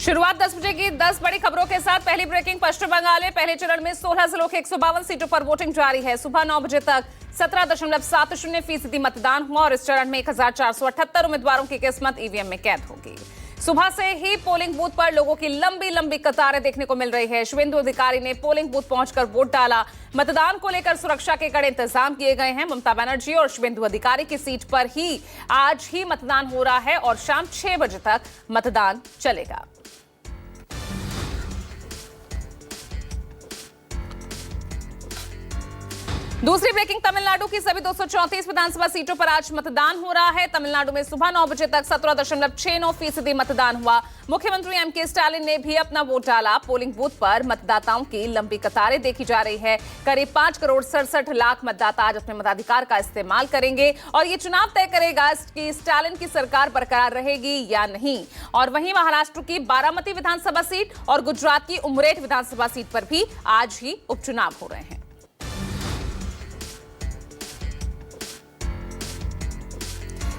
शुरुआत 10 बजे की 10 बड़ी खबरों के साथ। पहली ब्रेकिंग, पश्चिम बंगाल में पहले चरण में 16 जिलों के 152 सीटों पर वोटिंग जारी है। सुबह 9 बजे तक 17.70% मतदान हुआ और इस चरण में 1478 उम्मीदवारों की किस्मत ईवीएम में कैद होगी। सुबह से ही पोलिंग बूथ पर लोगों की लंबी लंबी कतारें देखने को मिल रही है। शुभेंदु अधिकारी ने पोलिंग बूथ पहुंचकर वोट डाला। मतदान को लेकर सुरक्षा के कड़े इंतजाम किए गए हैं। ममता बनर्जी और शुभेंदु अधिकारी की सीट पर ही आज ही मतदान हो रहा है और शाम 6 बजे तक मतदान चलेगा। दूसरी ब्रेकिंग, तमिलनाडु की सभी 234 विधानसभा सीटों पर आज मतदान हो रहा है। तमिलनाडु में सुबह 9 बजे तक 17.69% मतदान हुआ। मुख्यमंत्री एमके स्टालिन ने भी अपना वोट डाला। पोलिंग बूथ पर मतदाताओं की लंबी कतारें देखी जा रही है। करीब 5,67,00,000 मतदाता आज अपने मताधिकार का इस्तेमाल करेंगे और ये चुनाव तय करेगा कि स्टालिन की सरकार बरकरार रहेगी या नहीं। और वहीं महाराष्ट्र की बारामती विधानसभा सीट और गुजरात की उमरेठ विधानसभा सीट पर भी आज ही उपचुनाव हो रहे हैं।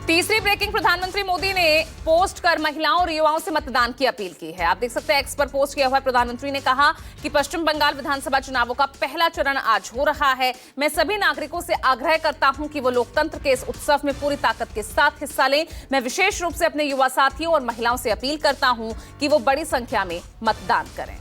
तीसरी ब्रेकिंग, प्रधानमंत्री मोदी ने पोस्ट कर महिलाओं और युवाओं से मतदान की अपील की है। आप देख सकते हैं, एक्स पर पोस्ट किया हुआ है। प्रधानमंत्री ने कहा कि पश्चिम बंगाल विधानसभा चुनावों का पहला चरण आज हो रहा है। मैं सभी नागरिकों से आग्रह करता हूं कि वो लोकतंत्र के इस उत्सव में पूरी ताकत के साथ हिस्सा लें। मैं विशेष रूप से अपने युवा साथियों और महिलाओं से अपील करता हूं कि वो बड़ी संख्या में मतदान करें।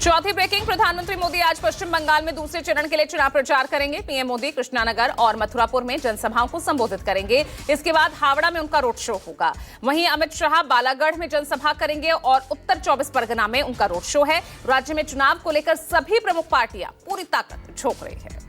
चौथी ब्रेकिंग, प्रधानमंत्री मोदी आज पश्चिम बंगाल में दूसरे चरण के लिए चुनाव प्रचार करेंगे। पीएम मोदी कृष्णानगर और मथुरापुर में जनसभाओं को संबोधित करेंगे। इसके बाद हावड़ा में उनका रोड शो होगा। वहीं अमित शाह बालागढ़ में जनसभा करेंगे और उत्तर 24 परगना में उनका रोड शो है। राज्य में चुनाव को लेकर सभी प्रमुख पार्टियां पूरी ताकत झोंक रही है।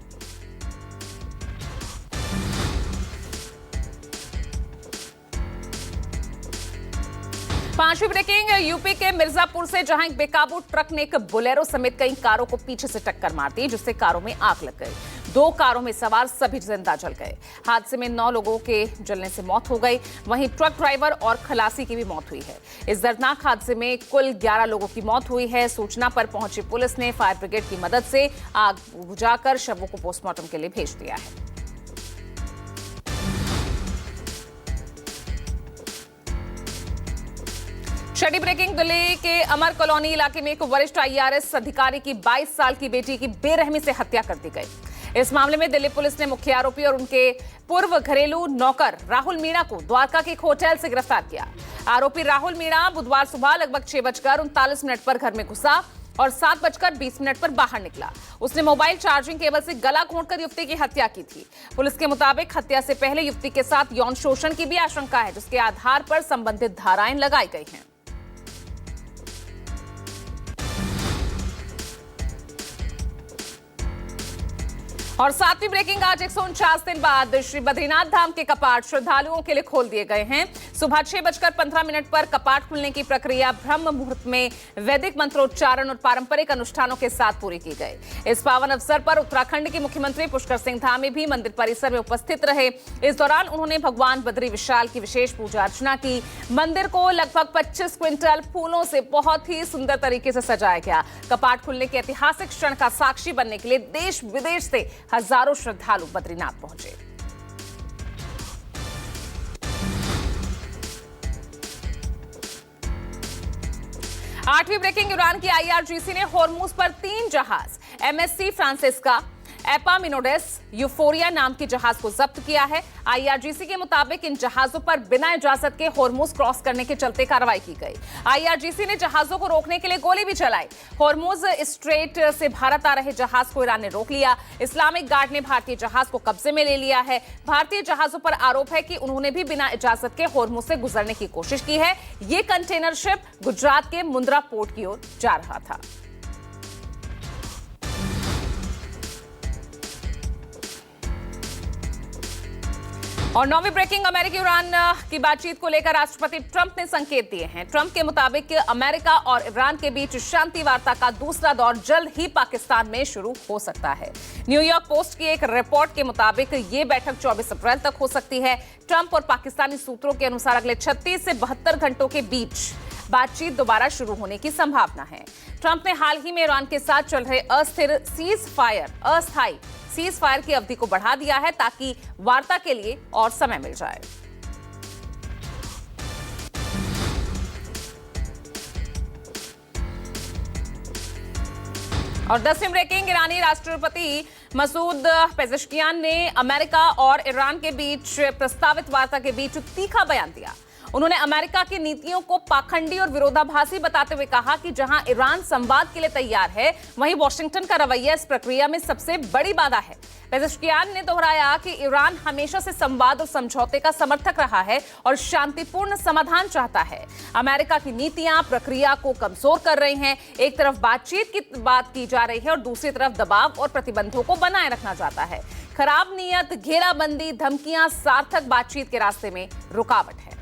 पांचवी ब्रेकिंग, यूपी के मिर्जापुर से जहां एक बेकाबू ट्रक ने एक बोलेरो समेत कई कारों को पीछे से टक्कर मार दी, जिससे कारों में आग लग गई। 2 कारों में सवार सभी जिंदा जल गए। हादसे में 9 लोगों के जलने से मौत हो गई। वहीं ट्रक ड्राइवर और खलासी की भी मौत हुई है। इस दर्दनाक हादसे में कुल 11 लोगों की मौत हुई है। सूचना पर पहुंची पुलिस ने फायर ब्रिगेड की मदद से आग बुझाकर शवों को पोस्टमार्टम के लिए भेज दिया है। छठी ब्रेकिंग, दिल्ली के अमर कॉलोनी इलाके में एक वरिष्ठ आईआरएस अधिकारी की 22 साल की बेटी की बेरहमी से हत्या कर दी गई। इस मामले में दिल्ली पुलिस ने मुख्य आरोपी और उनके पूर्व घरेलू नौकर राहुल मीणा को द्वारका के एक होटल से गिरफ्तार किया। आरोपी राहुल मीणा बुधवार सुबह लगभग 6:39 पर घर में घुसा और 7:20 पर बाहर निकला। उसने मोबाइल चार्जिंग केबल से गला घोंटकर युवती की हत्या की थी। पुलिस के मुताबिक हत्या से पहले युवती के साथ यौन शोषण की भी आशंका है, जिसके आधार पर संबंधित धाराएं लगाई गई हैं। और 7वीं ब्रेकिंग, आज 149 दिन बाद श्री बद्रीनाथ धाम के कपाट श्रद्धालुओं के लिए खोल दिए गए हैं। सुबह 6:15 पर कपाट खुलने की प्रक्रिया ब्रह्म मुहूर्त में वैदिक मंत्रोच्चारण और पारंपरिक अनुष्ठानों के साथ पूरी की गई। इस पावन अवसर पर उत्तराखंड के मुख्यमंत्री पुष्कर सिंह धामी भी मंदिर परिसर में उपस्थित रहे। इस दौरान उन्होंने भगवान बद्री विशाल की विशेष पूजा अर्चना की। मंदिर को लगभग 25 क्विंटल फूलों से बहुत ही सुंदर तरीके से सजाया गया। कपाट खुलने के ऐतिहासिक क्षण का साक्षी बनने के लिए देश विदेश से हजारों श्रद्धालु बद्रीनाथ पहुंचे। आठवीं ब्रेकिंग, ईरान की आईआरजीसी ने होर्मुज पर 3 जहाज एमएससी फ्रांसिस्का, एपामिनोडेस, यूफोरिया नाम के जहाज को जब्त किया है। आईआरजीसी के मुताबिक इन जहाजों पर बिना इजाजत के होर्मुज क्रॉस करने के चलते कार्रवाई की गई। आईआरजीसी ने जहाजों को रोकने के लिए गोली भी चलाई। होर्मुज स्ट्रेट से भारत आ रहे जहाज को ईरान ने रोक लिया। इस्लामिक गार्ड ने भारतीय जहाज को कब्जे में ले लिया है। भारतीय जहाजों पर आरोप है कि उन्होंने भी बिना इजाजत के होर्मुज से गुजरने की कोशिश की है। ये कंटेनर शिप गुजरात के मुंद्रा पोर्ट की ओर जा रहा था। और नौवीं ब्रेकिंग अमेरिकी ईरान की बातचीत को लेकर राष्ट्रपति ट्रंप ने संकेत दिए हैं। ट्रंप के मुताबिक अमेरिका और ईरान के बीच शांति वार्ता का दूसरा दौर जल्द ही पाकिस्तान में शुरू हो सकता है। न्यूयॉर्क पोस्ट की एक रिपोर्ट के मुताबिक ये बैठक 24 अप्रैल तक हो सकती है। ट्रंप और पाकिस्तानी सूत्रों के अनुसार अगले 36 से 72 घंटों के बीच बातचीत दोबारा शुरू होने की संभावना है। ट्रंप ने हाल ही में ईरान के साथ चल रहे अस्थायी सीज फायर की अवधि को बढ़ा दिया है ताकि वार्ता के लिए और समय मिल जाए। और 10वीं ब्रेकिंग, ईरानी राष्ट्रपति मसूद पेजेश्कियान ने अमेरिका और ईरान के बीच प्रस्तावित वार्ता के बीच तीखा बयान दिया। उन्होंने अमेरिका की नीतियों को पाखंडी और विरोधाभासी बताते हुए कहा कि जहां ईरान संवाद के लिए तैयार है, वहीं वॉशिंगटन का रवैया इस प्रक्रिया में सबसे बड़ी बाधा है। पेजेश्कियान ने दोहराया कि ईरान हमेशा से संवाद और समझौते का समर्थक रहा है और शांतिपूर्ण समाधान चाहता है। अमेरिका की नीतियां प्रक्रिया को कमजोर कर रही हैं। एक तरफ बातचीत की बात की जा रही है और दूसरी तरफ दबाव और प्रतिबंधों को बनाए रखना चाहता है। खराब नीयत, घेराबंदी, धमकियां सार्थक बातचीत के रास्ते में रुकावट है।